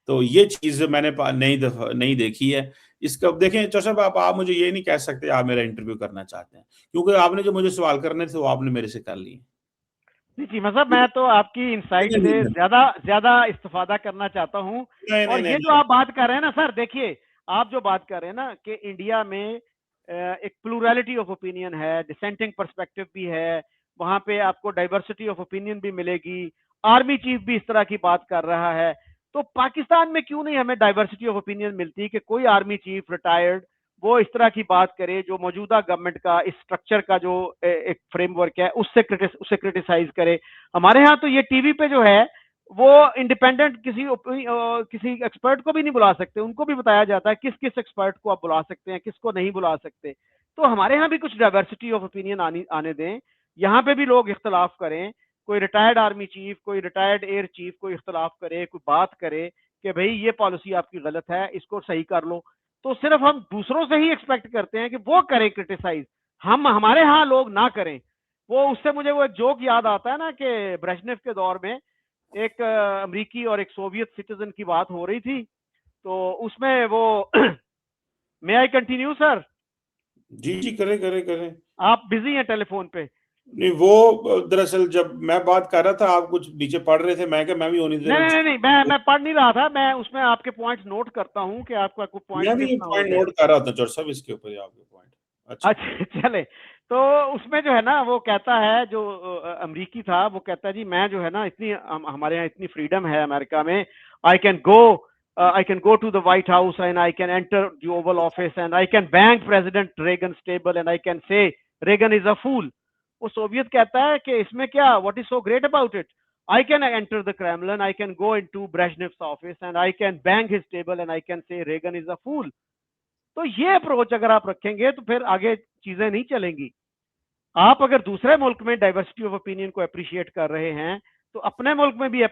तो ये चीज मैंने नहीं देखी है। इसका देखें चौर साहब, आप मुझे ये नहीं कह सकते आप मेरा इंटरव्यू करना चाहते हैं, क्योंकि आपने जो मुझे सवाल करने थे वो आपने मेरे से कर लिए। जी मतलब मैं तो आपकी इंसाइट नहीं, से नहीं, ज्यादा ज्यादा इस्तेफादा करना चाहता हूँ। नहीं, और नहीं, ये जो नहीं। आप बात कर रहे हैं ना सर, देखिए आप जो बात कर रहे हैं ना कि इंडिया में एक प्लूरलिटी ऑफ ओपिनियन है, डिसेंटिंग पर्सपेक्टिव भी है, वहां पे आपको डाइवर्सिटी ऑफ ओपिनियन भी मिलेगी, आर्मी चीफ भी इस तरह की बात कर रहा है। तो पाकिस्तान में क्यों नहीं हमें डाइवर्सिटी ऑफ ओपिनियन मिलती कि कोई आर्मी चीफ रिटायर्ड वो इस तरह की बात करे जो मौजूदा गवर्नमेंट का इस स्ट्रक्चर का जो एक फ्रेमवर्क है उससे क्रिटिसाइज करे। हमारे यहाँ तो ये टीवी पे जो है वो इंडिपेंडेंट किसी एक्सपर्ट को भी नहीं बुला सकते, उनको भी बताया जाता है किस किस एक्सपर्ट को आप बुला सकते हैं, किसको नहीं बुला सकते। तो हमारे यहाँ भी कुछ डाइवर्सिटी ऑफ ओपिनियन आने दें, यहाँ पे भी लोग इख्तलाफ करें, कोई रिटायर्ड आर्मी चीफ, कोई रिटायर्ड एयर चीफ, कोई इख्तलाफ करे, कोई बात करे कि भाई ये पॉलिसी आपकी गलत है, इसको सही कर लो। तो सिर्फ हम दूसरों से ही एक्सपेक्ट करते हैं कि वो करें क्रिटिसाइज, हम हमारे यहाँ लोग ना करें। वो उससे मुझे वो एक जोक याद आता है ना कि ब्रेजनेव के दौर में एक अमरीकी और एक सोवियत सिटीजन की बात हो रही थी, तो उसमें वो मे आई कंटिन्यू सर? जी जी, करें करें करें। आप बिजी हैं टेलीफोन पे? नहीं, वो दरअसल जब मैं बात कर रहा था आप कुछ नीचे पढ़ रहे थे, मैं क्या मैं भी होनी देर नहीं, मैं पढ़ नहीं रहा था, मैं उसमें आपके पॉइंट्स नोट करता हूँ कि आपका कोई पॉइंट मैं मिस भी ना हो पॉइंट जाए। नोट कर रहा था चौर साहब इसके ऊपर ही आपके पॉइंट। अच्छा अच्छा चले, तो उसमें जो है ना वो कहता है, जो अमरीकी था, वो कहता है जी मैं जो है ना इतनी हमारे यहाँ इतनी फ्रीडम है अमेरिका में, I can go to the White House and I can enter the Oval Office and I can bang President Reagan table and I can say Reagan is a fool. वो Soviet कहता है कि इसमें क्या, what is so great about it, I can enter the Kremlin, I can go into Brezhnev's office and I can bang his table and I can say Reagan is a फूल। तो ये approach अगर आप रखेंगे तो फिर आगे चीजें नहीं चलेंगी। आप अगर दूसरे मुल्क में डाइवर्सिटी ऑफ ओपिनियन को अप्रिशिएट कर रहे हैं तो अपने मुल्क में भी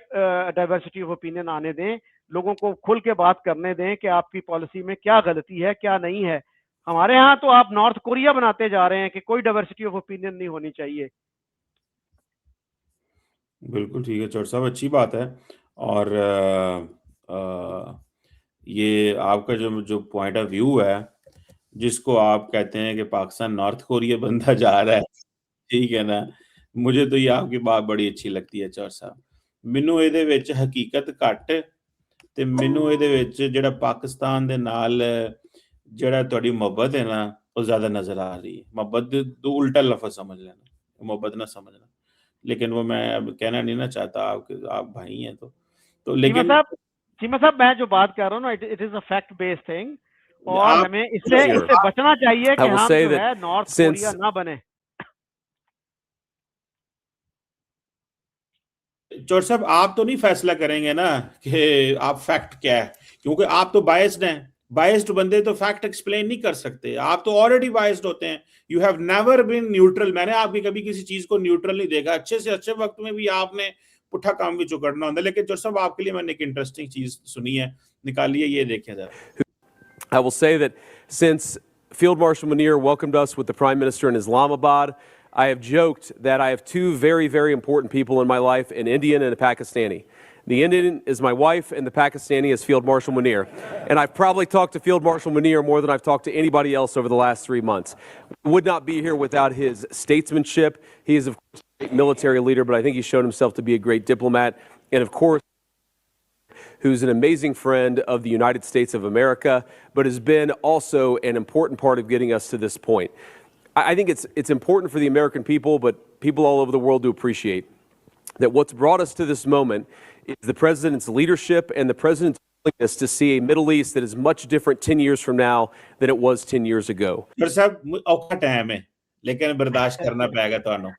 डाइवर्सिटी ऑफ ओपिनियन आने दें, लोगों को खुल के बात करने दें कि आपकी पॉलिसी में क्या गलती है क्या नहीं है। हमारे यहाँ तो आप नॉर्थ कोरिया बनाते जा रहे हैं कि कोई डाइवर्सिटी ऑफ ओपिनियन नहीं होनी चाहिए। बिल्कुल ठीक है चौर साहब, अच्छी बात है। और ये आपका जो जो पॉइंट ऑफ व्यू है, जिसको आप कहते हैं कि पाकिस्तान नॉर्थ कोरिया बनता जा रहा है, ठीक है ना, मुझे तो ये आपकी बात बड़ी अच्छी लगती है चौर साहब। ਮੈਨੂੰ ਇਹਦੇ ਵਿੱਚ ਹਕੀਕਤ ਘੱਟ ਤੇ ਮੈਨੂੰ ਇਹਦੇ ਵਿੱਚ ਜਿਹੜਾ ਪਾਕਿਸਤਾਨ ਦੇ ਨਾਲ ਜਿਹੜਾ ਤੁਹਾਡੀ ਮੁਹੱਬਤ ਹੈ ਨਾ ਉਹ ਜ਼ਿਆਦਾ नजर आ रही है। मोहब्बत तो उल्टा लफ्ज समझ लेना, मोहब्बत ना समझना, लेकिन वो मैं अब कहना नहीं ना चाहता, आप भाई हैं तो लेकिन चीमा साहब मैं जो बात कर रहा हूँ ना, it is a fact based thing, और आप हमें इससे बचना चाहिए I कि will हम say जो that है नॉर्थ since कोरिया ना बने। चौर साहब आप तो नहीं फैसला करेंगे ना कि आप फैक्ट क्या है, क्योंकि आप तो बायस्ड हैं। बायस्ड बंदे तो फैक्ट एक्सप्लेन नहीं कर सकते, आप तो ऑलरेडी बायस्ड होते हैं। You have never been neutral, मैंने आपकी कभी किसी चीज को न्यूट्रल नहीं देखा। अच्छे से अच्छे वक्त में भी आपने पुठा काम भी चुकड़ना होता है। लेकिन चौर साहब आपके लिए मैंने एक इंटरेस्टिंग चीज सुनी है, निकालिए, ये देखें जरा। I will say that since Field Marshal Munir welcomed us with the Prime Minister in Islamabad, I have joked that I have two very, very important people in my life, an Indian and a Pakistani. The Indian is my wife, and the Pakistani is Field Marshal Munir. And I've probably talked to Field Marshal Munir more than I've talked to anybody else over the last 3 months. We would not be here without his statesmanship. He is, of course, a great military leader, but I think he's shown himself to be a great diplomat. And, of course, who's an amazing friend of the United States of America, but has been also an important part of getting us to this point. I think it's important for the American people, but people all over the world to appreciate that what's brought us to this moment is the president's leadership and the president's willingness to see a Middle East that is much different 10 years from now than it was 10 years ago. पर साहब औखा time है, लेकिन बर्दाश्त करना पेगा ਤੁਹਾਨੂੰ।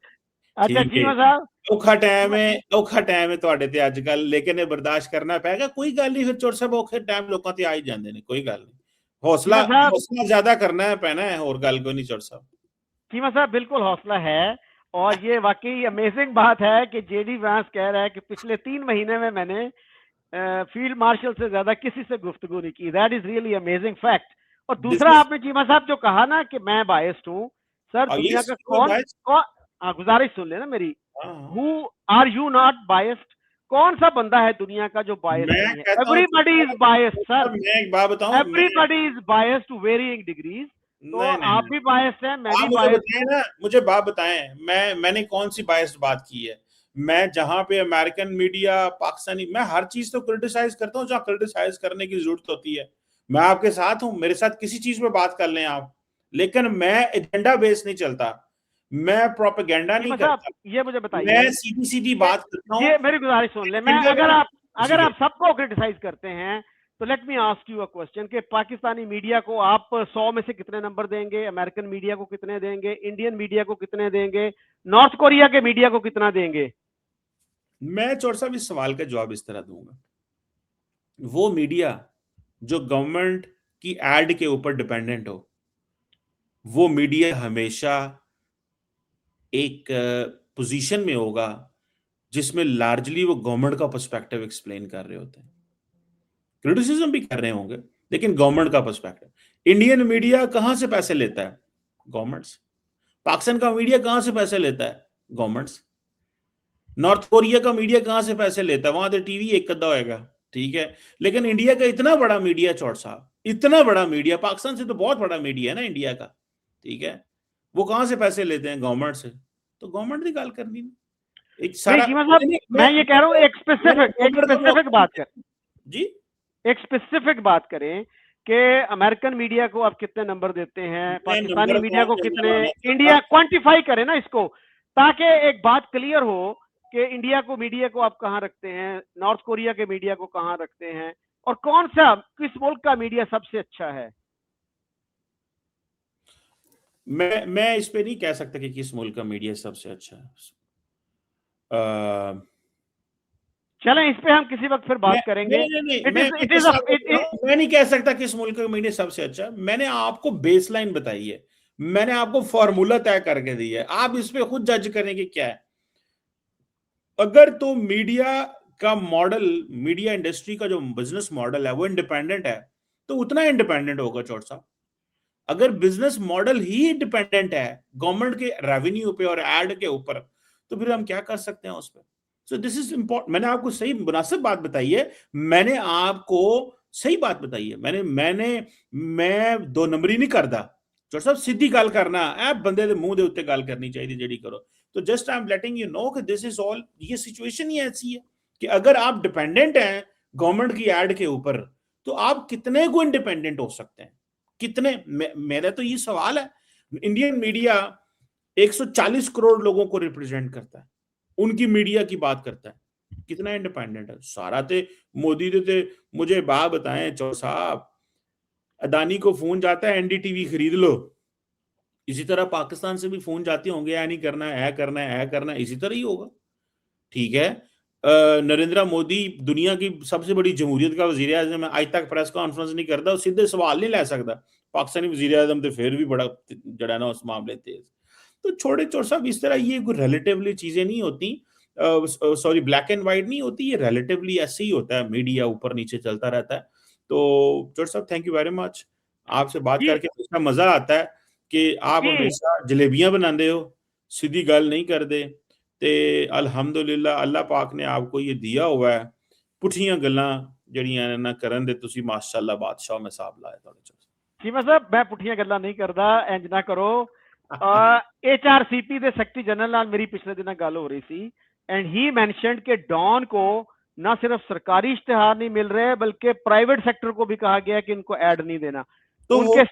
अच्छा ठीक चीमा है, साहब, ਔਖਾ ਟਾਈਮ ਹੈ ਤੁਹਾਡੇ ਤੇ ਅੱਜ ਕੱਲ, ਲੇਕਿਨ ਇਹ ਬਰਦਾਸ਼ਤ ਕਰਨਾ ਪੈਗਾ। ਕੋਈ ਗੱਲ ਨਹੀਂ, ਫਿਰ ਚੋਰ ਸਾਹਿਬ ਔਖੇ ਟਾਈਮ ਲੋਕਾਂ ਤੇ ਆ ਹੀ ਜਾਂਦੇ ਨੇ, ਕੋਈ ਗੱਲ ਨਹੀਂ। ਹੌਸਲਾ ਜ਼ਿਆਦਾ ਕਰਨਾ ਹੈ ਪੈਣਾ ਹੈ, ਹੋਰ ਗੱਲ ਕੋਈ ਨਹੀਂ चोर साहब। चीमा साहब बिल्कुल हौसला है, और ये वाकई अमेजिंग बात है कि जेडी वांस कह रहा है कि पिछले 3 महीने में मैंने फील्ड मार्शल से ज्यादा किसी से गुफ्तगू नहीं की। That is really amazing fact. और दूसरा आपने चीमा साहब जो कहा ना कि मैं बायस्ड हूँ, सर दुनिया का कौन गुजारिश सुन लेना मेरी, who are you not biased? कौन सा बंदा है दुनिया का जो बायस्ड नहीं है? एवरीबॉडी इज बायस्ड सर, मैं एक बात बताऊं, everybody is biased to varying degrees. तो आप भी बायस्ड हैं, मैं भी बायस्ड हूं। मुझे बात बताएं, मैंने कौन सी बायस्ड बात की है? मैं जहां पे अमेरिकन मीडिया, पाकिस्तानी, मैं हर चीज तो क्रिटिसाइज करता हूं जहां क्रिटिसाइज करने की जरूरत होती है। मैं आपके साथ हूं, मेरे साथ किसी चीज पे बात कर लें आप, लेकिन मैं एजेंडा बेस नहीं चलता, मैं प्रोपेगेंडा नहीं करता। ये मुझे बताइए, मैं सीधी सीधी बात करता हूं। ये मेरी गुजारिश सुन ले। मैं अगर आप सबको क्रिटिसाइज करते हैं तो let me ask you a question कि पाकिस्तानी मीडिया को आप 100 में से कितने नंबर देंगे? अमेरिकन मीडिया को कितने देंगे? इंडियन मीडिया को कितने देंगे? नॉर्थ कोरिया के मीडिया को कितना देंगे? मैं चोर साहब इस सवाल का जवाब इस तरह दूंगा, वो मीडिया जो गवर्नमेंट की एड के ऊपर डिपेंडेंट हो, वो मीडिया हमेशा एक पोजीशन में होगा जिसमें लार्जली वो गवर्नमेंट का पर्सपेक्टिव एक्सप्लेन कर रहे होते हैं, क्रिटिसिज्म भी कर रहे होंगे, लेकिन गवर्नमेंट का पर्सपेक्टिव। इंडियन मीडिया कहां से पैसे लेता है? गवर्नमेंट्स। पाकिस्तान का मीडिया कहां से पैसे लेता है? गवर्नमेंट्स। नॉर्थ कोरिया का मीडिया कहां से पैसे लेता है? वहां तो टीवी एक कद्दा होएगा, ठीक है, लेकिन इंडिया का इतना बड़ा मीडिया, चौड़ साहब, इतना बड़ा मीडिया, पाकिस्तान से तो बहुत बड़ा मीडिया है ना इंडिया का, ठीक है, वो कहां से पैसे लेते हैं? गवर्नमेंट से। तो गवर्नमेंट की गल करनी नहीं। एक नहीं सारा चीमा साहब, मैं ये कह रहा हूँ एक स्पेसिफिक बात कर, जी एक स्पेसिफिक बात करें कि अमेरिकन मीडिया को आप कितने नंबर देते हैं, पाकिस्तानी नंबर मीडिया को कौन कितने, देना है? इंडिया क्वांटिफाई करे ना इसको, ताकि एक बात क्लियर हो कि इंडिया को मीडिया को आप कहाँ रखते हैं, नॉर्थ कोरिया के मीडिया को कहाँ रखते हैं, और कौन सा किस मुल्क का मीडिया सबसे अच्छा है। मैं इस पे नहीं कह सकता कि किस मुल्क का मीडिया सबसे अच्छा है। चलें इस पे हम किसी वक्त फिर बात करेंगे। मैं नहीं कह सकता किस मुल्क का मीडिया सबसे अच्छा है। मैंने आपको बेसलाइन बताई है, मैंने आपको फॉर्मूला तय करके दी है, आप इस पे खुद जज करें कि क्या है। अगर तो मीडिया का मॉडल, मीडिया इंडस्ट्री का जो बिजनेस मॉडल है वो इंडिपेंडेंट है, तो उतना इंडिपेंडेंट होगा चौट साहब। अगर बिजनेस मॉडल ही डिपेंडेंट है गवर्नमेंट के रेवेन्यू पे और एड के ऊपर, तो फिर हम क्या कर सकते हैं उस पर। So this is important. मैंने आपको सही मुनासिब बात बताई है, मैंने आपको सही बात बताई है। मैं दो नंबरी नहीं करता चौट साहब, सीधी गल करना है, बंदे दे मुंह दे उत्ते गल करनी चाहिए जेडी करो। तो just I am letting you know कि दिस इज ऑल, ये सिचुएशन ही ऐसी है कि अगर आप डिपेंडेंट हैं गवर्नमेंट की एड के ऊपर, तो आप कितने को इंडिपेंडेंट हो सकते हैं, कितने। मेरा तो ये सवाल है। इंडियन मीडिया 140 करोड़ लोगों को रिप्रेजेंट करता है, उनकी मीडिया की बात करता है, कितना इंडिपेंडेंट है। सारा ते मोदी दे मुझे बात बताएं चौर साहब, अदानी को फोन जाता है एनडीटीवी खरीद लो, इसी तरह पाकिस्तान से भी फोन जाते होंगे, या नहीं करना है, करना है, करना है, इसी तरह ही होगा। ठीक है, नरेंद्र मोदी दुनिया की सबसे बड़ी जमहूरियत का वजीर आजम है, आज तक प्रेस कॉन्फ्रेंस नहीं करता, सीधे सवाल नहीं ले सकता। पाकिस्तानी वजीर आजम तो फिर भी बड़ा जड़ा ना उस मामले तेज। तो छोड़े चोर साहब, इस तरह ये कोई रिलेटिवली चीजें नहीं होती, सॉरी ब्लैक एंड व्हाइट नहीं होती, ये रिलेटिवली ऐसे ही होता है, मीडिया ऊपर नीचे चलता रहता है। तो चोर साहब थैंक यू वेरी मच, आपसे बात करके इतना मजा आता है कि आप हमेशा जलेबियां बनाते हो, सीधी गल नहीं करते। ते अलहमदुलिल्लाह अल्लाह पाक ने आपको ये दिया हुआ है, पुठियां गल्लां जड़ियां ना करन दे, तुसी माशाअल्लाह बादशाह में साहब लाए थोड़े चो। चीमा साहब मैं पुठियां गल्लां नहीं करदा, इंज ना करो। HRCP दे सेक्रेटरी जनरल नाल मेरी पिछले दिन गल हो रही सी, एंड ही मेंशनड के डॉन को ना सिर्फ सरकारी इश्तिहार नहीं मिल रहे, बल्कि प्राइवेट सेक्टर को भी कहा गया कि इनको ऐड नहीं देना। तो उनके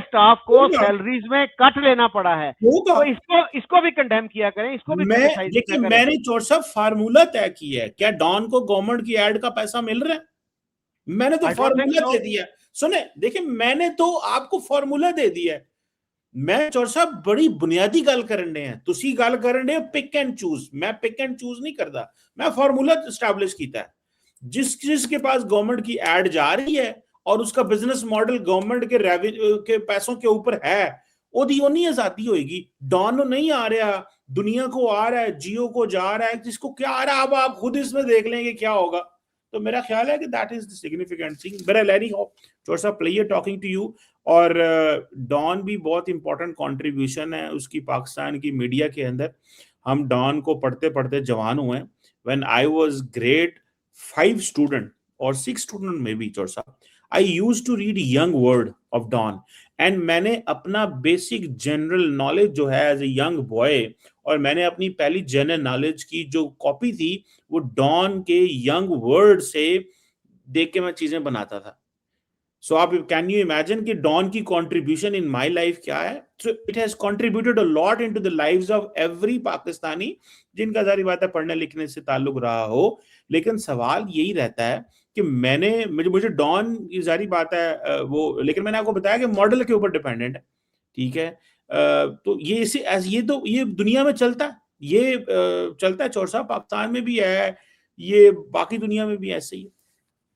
स्टाफ को सैलरीज में कट लेना पड़ा है। तो इसको भी कंडेम किया करें, इसको भी देखिए मैंने चोर साहब फार्मूला तय किया है, क्या डॉन को गवर्नमेंट की ऐड का पैसा मिल रहा है? मैंने तो फार्मूला दे दिया। सुने, देखिए मैंने तो आपको फार्मूला दे दिया है। मैं चोर साहब बड़ी बुनियादी गल करने हैं, तुसी गल करने पिक एंड चूज, मैं पिक एंड चूज नहीं करता, मैं फार्मूला एस्टैब्लिश किया है। जिसके पास गवर्नमेंट की ऐड जा रही है और उसका बिजनेस मॉडल गवर्नमेंट के रेवेन्यू के पैसों के ऊपर है, ओदी ओनी आजादी होगी। डॉन नहीं आ रहा, दुनिया को आ रहा है, जियो को जा रहा है, जिसको क्या आ रहा है अब आप खुद इसमें देख लेंगे क्या होगा। तो मेरा ख्याल है कि that is the significant thing. But I hope चोर साहब प्लेयर टॉकिंग टू यू, और डॉन भी बहुत इंपॉर्टेंट कंट्रीब्यूशन है उसकी पाकिस्तान की मीडिया के अंदर। हम डॉन को पढ़ते पढ़ते जवान हुए। When I was grade 5 student और 6 स्टूडेंट में भी चोर साहब, I used to read young world of Dawn, and मैंने अपना बेसिक जनरल नॉलेज जो है एज ए यंग बॉय, और मैंने अपनी पहली जनरल नॉलेज की जो कॉपी थी वो डॉन के यंग वर्ड से देख के मैं चीजें बनाता था। सो आप कैन यू इमेजिन कि डॉन की कंट्रीब्यूशन इन माय लाइफ क्या है? So it has contributed a lot into the lives of every Pakistani, जिनका जारी बात है पढ़ने लिखने से ताल्लुक रहा हो। लेकिन सवाल यही रहता है कि मुझे डॉन की जारी बात है वो, लेकिन मैंने आपको बताया कि मॉडल के ऊपर डिपेंडेंट है। ठीक है, तो ये दुनिया में चलता है, ये चलता है चौर साहब, पाकिस्तान में भी है, ये बाकी दुनिया में भी ऐसे ही है।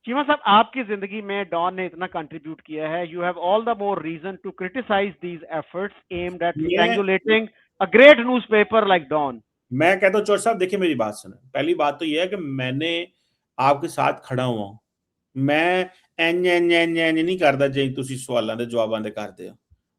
चीमा साहब आपकी जिंदगी में डॉन ने इतना कंट्रीब्यूट किया है, you have all the more reason to criticise these efforts aimed at strangulating a great newspaper like Dawn. मैं कहता हूं चोर साहब देखिए मेरी बात सुने, पहली बात तो यह है कि मैंने आपके साथ खड़ा हुआ हूं, मैं नहीं करता जे तुसी सवालों के जवाबां दे करते हो,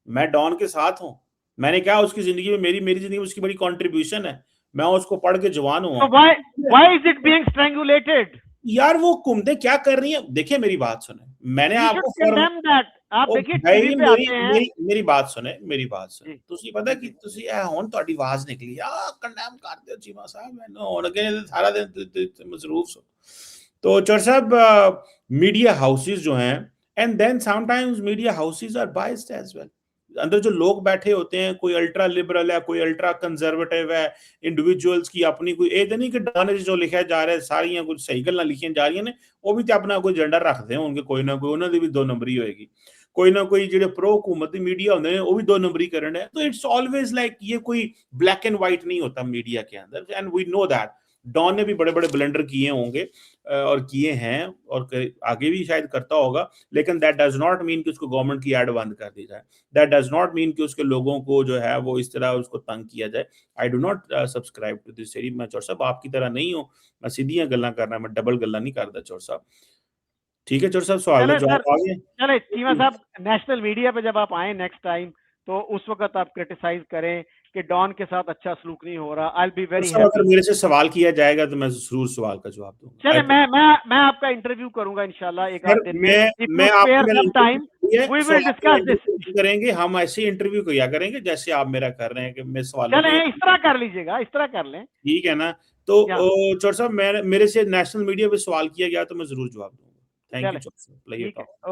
मैं डॉन के साथ हूं। मैंने क्या उसकी जिंदगी में मेरी जिंदगी में उसकी बड़ी कंट्रीब्यूशन है, मैं उसको पढ़ के जवान हुआ। Why is it being strangulated? यार वो कुमते क्या कर रही है, देखिए मेरी बात सुने, मैंने आपको आप ਉਹ देखिए ਭਾਈ टीवी पे ਮੇਰੀ आते हैं ਮੇਰੀ ਮੇਰੀ ਬਾਤ ਸੁਣੇ जी ਤੁਸੀਂ ਪਤਾ ਕਿ ਤੁਸੀਂ ਇਹ ਹੁਣ ਤੁਹਾਡੀ ਆਵਾਜ਼ ਨਿਕਲੀ ਆ ਕੰਡੈਮ ਕਰਦੇ ਹੋ ਚੀਮਾ ਸਾਹਿਬ ਮੈਨੂੰ ਹੁਣ ਅੱਗੇ ਸਾਰਾ दिन ਤੁਸੀਂ ਮਸਰੂਫ ਹੋ तो चौर साहब मीडिया हाउसेस जो हैं and then sometimes media houses are biased as well अंदर जो लोग बैठे होते हैं कोई अल्ट्रा लिबरल है कोई अल्ट्रा कंजर्वेटिव है इंडिविजुअल्स की अपनी कोई ये नहीं कि डॉन जो लिखा जा रहा है सारियां कुछ सही गल्लां लिखियां जा रही ने वो भी तो अपना कोई एजेंडा रखते होंगे कोई ना कोई उन्होंने भी 2 नंबरी होएगी कोई ना कोई जो प्रो हुकूमती मीडिया होंगे वो भी 2 नंबरी कर रहे हैं तो इट्स ऑलवेज लाइक ये कोई ब्लैक एंड व्हाइट नहीं होता मीडिया के अंदर and we know that Dawn ने भी बड़े बड़े ब्लंडर किए होंगे और किए हैं और आगे भी शायद करता होगा लेकिन दैट डज नॉट मीन कि उसको गवर्नमेंट की एड बंद कर दी जाए दैट डज नॉट मीन कि उसके लोगों को जो है वो इस तरह उसको तंग किया जाए I do not subscribe to this theory मैं चौर साहब आपकी तरह नहीं हूं मैं सीधियां गल्लां करना मैं डबल गल्लां नहीं करता चौर साहब ठीक है चौर साहब सवाल का चले जवाब सर आ गया चले चीमा साहब नेशनल मीडिया पे जब आप आए नेक्स्ट टाइम तो उस वक्त आप क्रिटिसाइज करें कि डॉन के साथ अच्छा सलूक नहीं हो रहा आई बी वेरी सब अगर मेरे से सवाल किया जाएगा तो मैं जरूर सवाल का जवाब दूंगा चले मैं आपका इंटरव्यू करूंगा इंशाल्लाह एक आध दिन में इफ मैं you spare some time we will discuss this करेंगे हम ऐसे इंटरव्यू किया करेंगे जैसे आप मेरा कर रहे हैं कि मैं सवाल चले इस तरह कर लीजिएगा इस तरह कर लें ठीक है ना तो या। चौर साहब मेरे से नेशनल मीडिया पे सवाल किया गया तो मैं जरूर जवाब दूंगा थैंक यू चले चौर साहब प्ले ठीक है